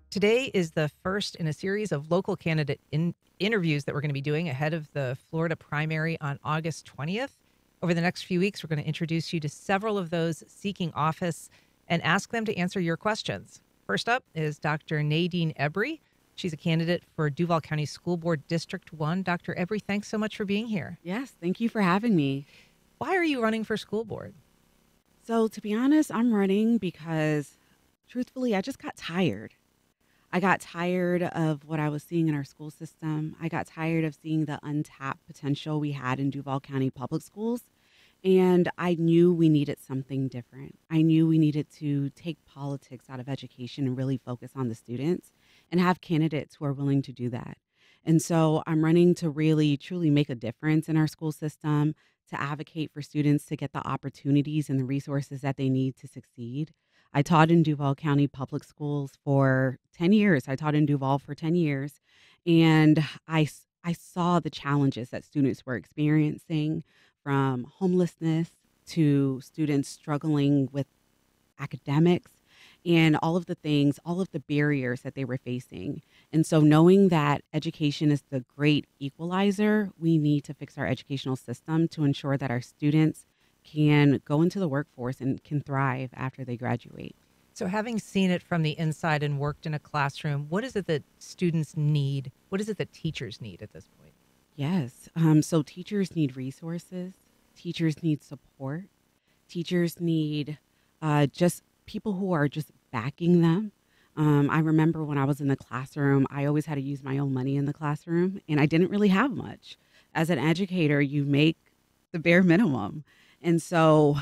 Today is the first in a series of local candidate interviews that we're going to be doing ahead of the Florida primary on August 20th. Over the next few weeks, we're going to introduce you to several of those seeking office and ask them to answer your questions. First up is Dr. Nadine Ebri. She's a candidate for Duval County School Board District 1. Dr. Ebri, thanks so much for being here. Yes, thank you for having me. Why are you running for school board? So, to be honest, I'm running because, truthfully, I just got tired. I got tired of what I was seeing in our school system. I got tired of seeing the untapped potential we had in Duval County public schools. And I knew we needed something different. I knew we needed to take politics out of education and really focus on the students and have candidates who are willing to do that. And so I'm running to really, truly make a difference in our school system, to advocate for students to get the opportunities and the resources that they need to succeed. I taught in Duval County Public Schools for 10 years. I taught in Duval for 10 years. And I saw the challenges that students were experiencing, from homelessness to students struggling with academics and all of the things, all of the barriers that they were facing. And so knowing that education is the great equalizer, we need to fix our educational system to ensure that our students can go into the workforce and can thrive after they graduate. So, having seen it from the inside and worked in a classroom, what is it that students need? What is it that teachers need at this point? Yes. So teachers need resources. Teachers need support. Teachers need just people who are just backing them. I remember when I was in the classroom, I always had to use my own money in the classroom, and I didn't really have much. As an educator, you make the bare minimum. And so,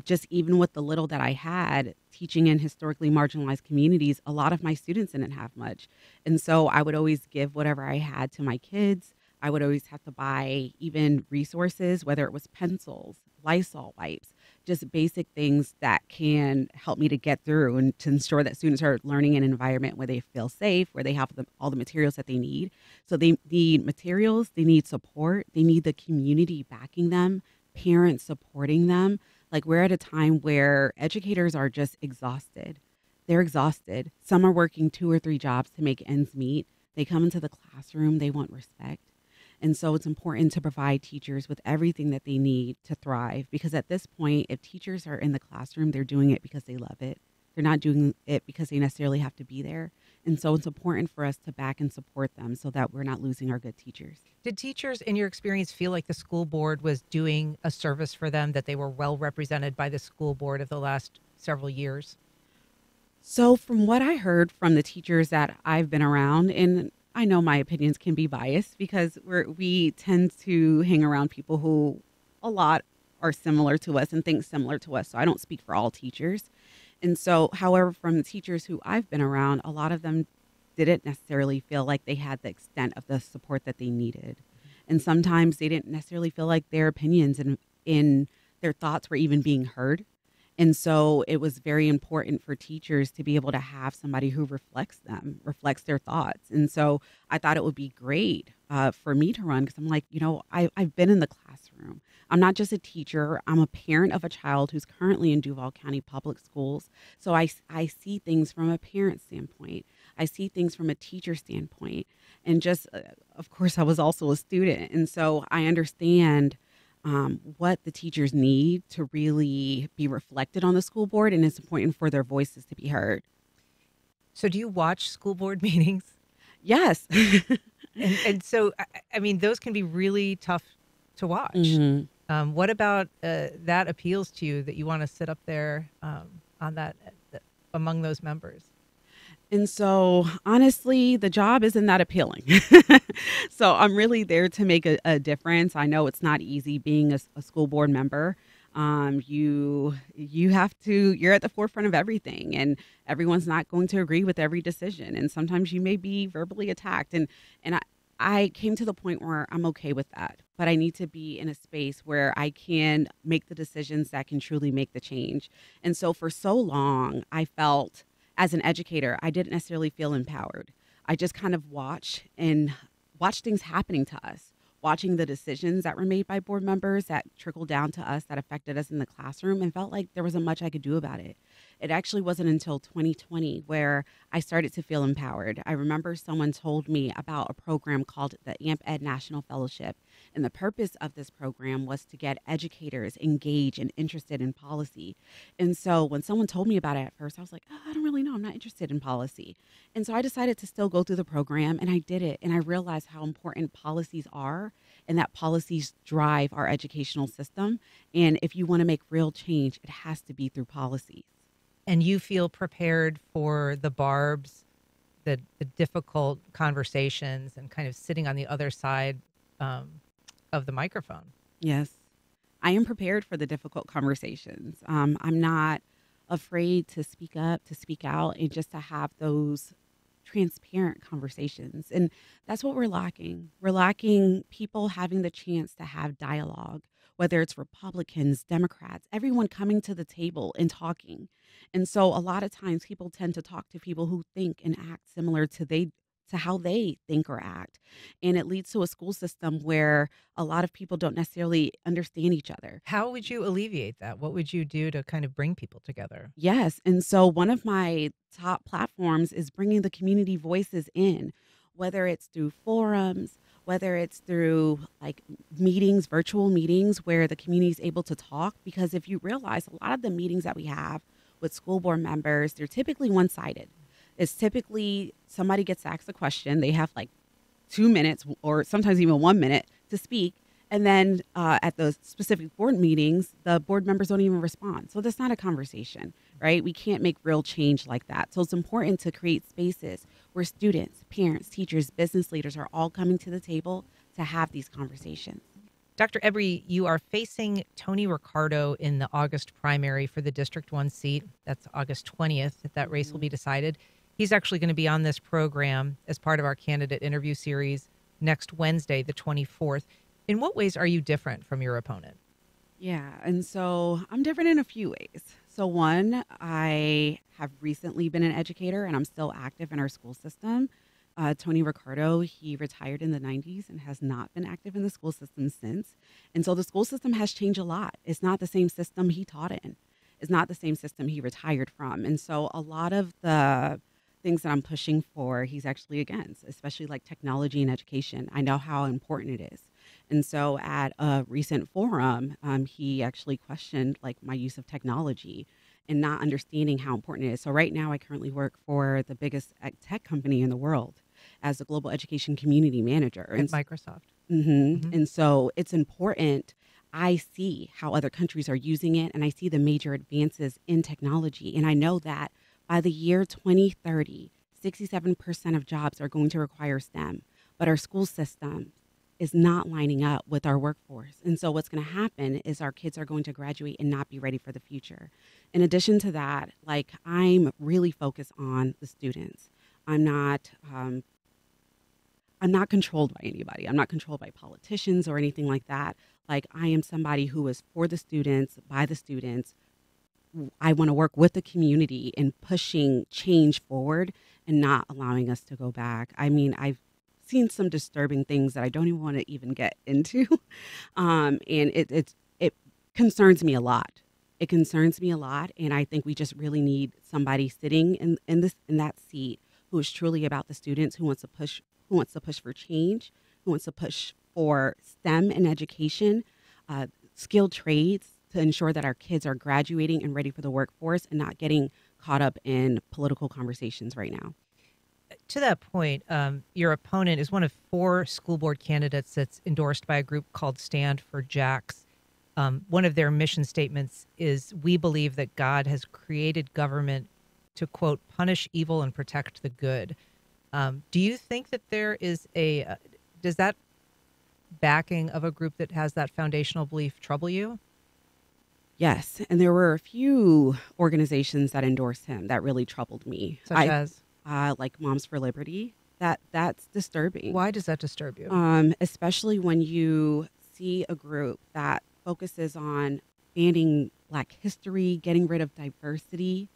just even with the little that I had teaching in historically marginalized communities, a lot of my students didn't have much. And so I would always give whatever I had to my kids. I would always have to buy even resources, whether it was pencils, Lysol wipes, just basic things that can help me to get through and to ensure that students are learning in an environment where they feel safe, where they have all the materials that they need. So they need materials, they need support, they need the community backing them, parents supporting them. Like, we're at a time where educators are just exhausted. They're exhausted. Some are working 2 or 3 jobs to make ends meet. They come into the classroom, they want respect. And so it's important to provide teachers with everything that they need to thrive, because at this point, if teachers are in the classroom, they're doing it because they love it. They're not doing it because they necessarily have to be there. And so it's important for us to back and support them so that we're not losing our good teachers. Did teachers, in your experience, feel like the school board was doing a service for them, that they were well represented by the school board of the last several years? So from what I heard from the teachers that I've been around, and I know my opinions can be biased because we tend to hang around people who a lot are similar to us and think similar to us. So I don't speak for all teachers. And so, however, from the teachers who I've been around, a lot of them didn't necessarily feel like they had the extent of the support that they needed. And sometimes they didn't necessarily feel like their opinions and in their thoughts were even being heard. And so it was very important for teachers to be able to have somebody who reflects them, reflects their thoughts. And so I thought it would be great for me to run, because I'm like, I've been in the classroom. I'm not just a teacher. I'm a parent of a child who's currently in Duval County Public Schools. So I see things from a parent standpoint. I see things from a teacher standpoint. And just, of course, I was also a student. And so I understand what the teachers need to really be reflected on the school board, and it's important for their voices to be heard. So do you watch school board meetings? Yes. And so, I mean, those can be really tough to watch. Mm-hmm. What about that appeals to you, that you want to sit up there on that among those members? And so, honestly, the job isn't that appealing. So I'm really there to make a difference. I know it's not easy being a school board member. You have to, you're at the forefront of everything, and everyone's not going to agree with every decision. And sometimes you may be verbally attacked. And I came to the point where I'm okay with that, but I need to be in a space where I can make the decisions that can truly make the change. And so for so long, I felt, as an educator, I didn't necessarily feel empowered. I just kind of watched things happening to us, watching the decisions that were made by board members that trickled down to us, that affected us in the classroom, and felt like there wasn't much I could do about it. it actually wasn't until 2020 where I started to feel empowered. I remember someone told me about a program called the AMP Ed National Fellowship. And the purpose of this program was to get educators engaged and interested in policy. And so when someone told me about it at first, I was like, oh, I don't really know. I'm not interested in policy. And so I decided to still go through the program, and I did it. And I realized how important policies are and that policies drive our educational system. And if you want to make real change, it has to be through policies. And you feel prepared for the barbs, the difficult conversations, and kind of sitting on the other side of the microphone. Yes, I am prepared for the difficult conversations. I'm not afraid to speak up, to speak out, and just to have those transparent conversations. And that's what we're lacking. We're lacking people having the chance to have dialogue, whether it's Republicans, Democrats, everyone coming to the table and talking. And so a lot of times people tend to talk to people who think and act similar to how they think or act. And it leads to a school system where a lot of people don't necessarily understand each other. How would you alleviate that? What would you do to kind of bring people together? Yes. And so one of my top platforms is bringing the community voices in, whether it's through forums, whether it's through like meetings, virtual meetings where the community is able to talk. Because if you realize a lot of the meetings that we have with school board members, they're typically one-sided. It's typically somebody gets asked a question. They have like 2 minutes or sometimes even 1 minute to speak. And then at the specific board meetings, the board members don't even respond. So that's not a conversation, right? We can't make real change like that. So it's important to create spaces where students, parents, teachers, business leaders are all coming to the table to have these conversations. Dr. Ebri, you are facing Tony Ricardo in the August primary for the District 1 seat. That's August 20th that race will be decided. He's actually going to be on this program as part of our candidate interview series next Wednesday, the 24th. In what ways are you different from your opponent? Yeah, and so I'm different in a few ways. So one, I have recently been an educator and I'm still active in our school system. Tony Ricardo, he retired in the 90s and has not been active in the school system since. And so the school system has changed a lot. It's not the same system he taught in. It's not the same system he retired from. And so a lot of the things that I'm pushing for, he's actually against, especially like technology and education. I know how important it is. And so at a recent forum, he actually questioned like my use of technology and not understanding how important it is. So right now I currently work for the biggest tech company in the world as a global education community manager. At Microsoft. And so it's important. I see how other countries are using it and I see the major advances in technology. And I know that by the year 2030, 67% of jobs are going to require STEM, but our school system is not lining up with our workforce. And so what's going to happen is our kids are going to graduate and not be ready for the future. In addition to that, like I'm really focused on the students. I'm not controlled by anybody. I'm not controlled by politicians or anything like that. Like I am somebody who is for the students, by the students. I want to work with the community in pushing change forward and not allowing us to go back. I mean, I've seen some disturbing things that I don't even want to even get into. And it concerns me a lot. It concerns me a lot. And I think we just really need somebody sitting in that seat who is truly about the students, who wants to push for change, who wants to push for STEM and education, skilled trades to ensure that our kids are graduating and ready for the workforce and not getting caught up in political conversations right now. To that point, your opponent is one of 4 school board candidates that's endorsed by a group called Stand for Jacks. One of their mission statements is, "We believe that God has created government to, quote, punish evil and protect the good." Do you think that there is does that backing of a group that has that foundational belief trouble you? Yes, and there were a few organizations that endorsed him that really troubled me. Such as? Like Moms for Liberty. That's disturbing. Why does that disturb you? Especially when you see a group that focuses on banning Black history, getting rid of diversity,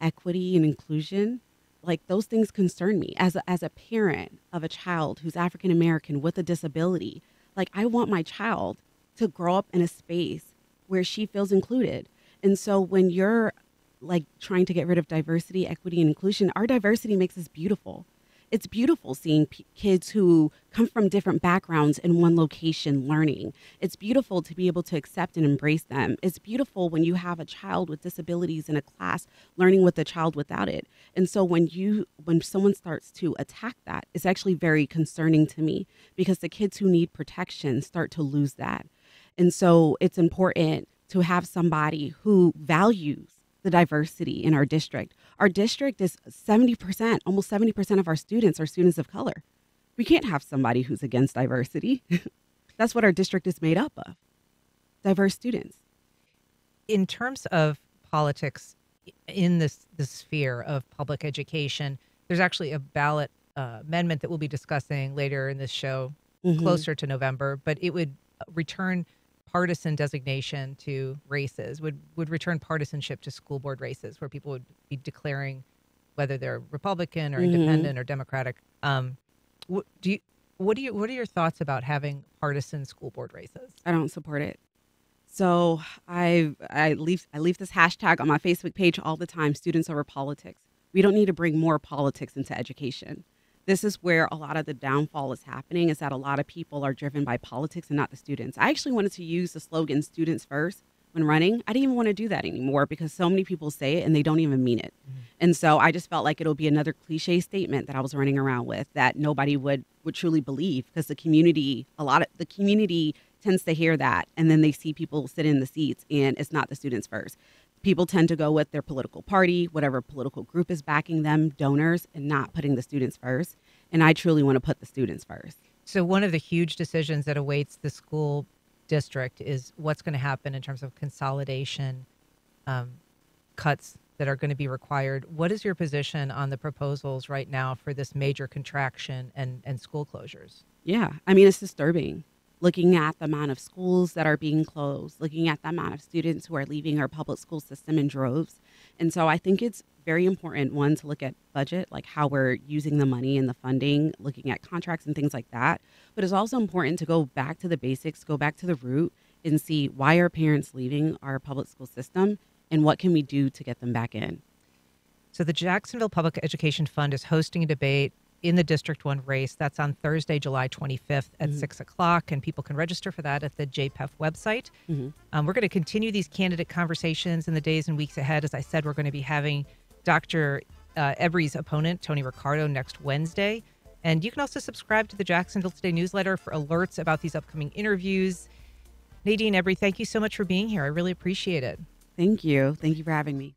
equity, and inclusion. Like those things concern me as a parent of a child who's African American with a disability. Like I want my child to grow up in a space where she feels included. And so when you're like trying to get rid of diversity, equity, and inclusion. Our diversity makes us beautiful. It's beautiful seeing kids who come from different backgrounds in one location learning. It's beautiful to be able to accept and embrace them. It's beautiful when you have a child with disabilities in a class learning with a child without it. And so when someone starts to attack that, it's actually very concerning to me, because the kids who need protection start to lose that. And so it's important to have somebody who values the diversity in our district. Our district is 70%, almost 70% of our students are students of color. We can't have somebody who's against diversity. That's what our district is made up of, diverse students. In terms of politics in the sphere of public education, there's actually a ballot amendment that we'll be discussing later in this show, closer to November, but it would return partisan designation to races, would return partisanship to school board races, where people would be declaring whether they're Republican or independent or Democratic. What are your thoughts about having partisan school board races? I don't support it. So I leave this hashtag on my Facebook page all the time: students over politics. We don't need to bring more politics into education. This is where a lot of the downfall is happening, is that a lot of people are driven by politics and not the students. I actually wanted to use the slogan "students first" when running. I didn't even want to do that anymore, because so many people say it and they don't even mean it. And so I just felt like it'll be another cliche statement that I was running around with that nobody would truly believe, because the community tends to hear that, and then they see people sit in the seats and it's not the students first. People tend to go with their political party, whatever political group is backing them, donors, and not putting the students first. And I truly want to put the students first. So one of the huge decisions that awaits the school district is what's going to happen in terms of consolidation, cuts that are going to be required. What is your position on the proposals right now for this major contraction and school closures? Yeah, I mean, it's disturbing. Looking at the amount of schools that are being closed, looking at the amount of students who are leaving our public school system in droves. And so I think it's very important, one, to look at budget, like how we're using the money and the funding, looking at contracts and things like that. But it's also important to go back to the basics, go back to the root, and see why are parents leaving our public school system and what can we do to get them back in. So the Jacksonville Public Education Fund is hosting a debate in the District 1 race. That's on Thursday, July 25th at 6 o'clock, and people can register for that at the JPEF website. We're going to continue these candidate conversations in the days and weeks ahead. As I said, we're going to be having Dr. Ebri's opponent, Tony Ricardo, next Wednesday. And you can also subscribe to the Jacksonville Today newsletter for alerts about these upcoming interviews. Nadine, Ebri, thank you so much for being here. I really appreciate it. Thank you. Thank you for having me.